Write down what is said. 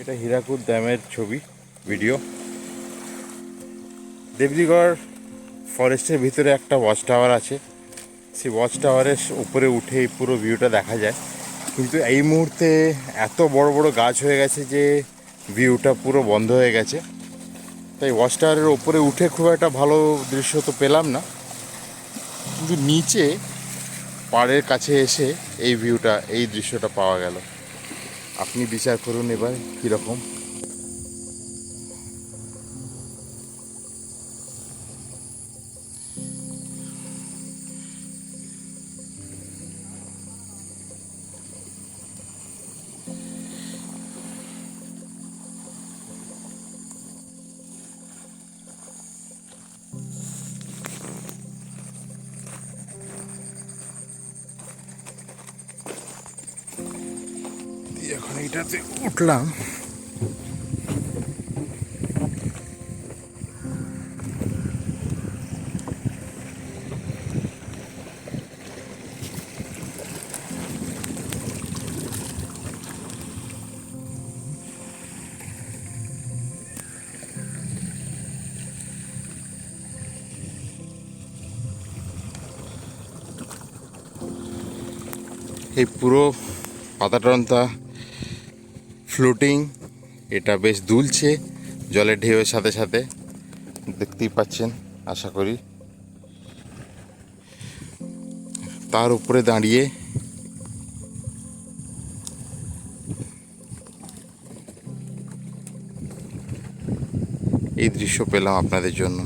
এটা হীরাকুদ ড্যামের ছবি ভিডিও। দেবদিগড় ফরেস্টের ভিতরে একটা ওয়াচ টাওয়ার আছে, সেই ওয়াচ টাওয়ারের উপরে উঠে পুরো ভিউটা দেখা যায়। কিন্তু এই মুহূর্তে এত বড় বড় গাছ হয়ে গেছে যে ভিউটা পুরো বন্ধ হয়ে গেছে, তাই ওয়াচ টাওয়ারের ওপরে উঠে খুব একটা ভালো দৃশ্য তো পেলাম না। কিন্তু নিচে পাড়ের কাছে এসে এই ভিউটা, এই দৃশ্যটা পাওয়া গেল। আপনি বিচার করুন এবার কীরকম। এখন এইটাতে উঠলাম, এই পুরো পাতাটনটা ফ্লোটিং, এটা বেশ দুলছে জলের ঢেউয়ের সাথে সাথে, দেখতেই পাচ্ছেন আশা করি। তার উপরে দাঁড়িয়ে এই দৃশ্য পেলাম আপনাদের জন্য।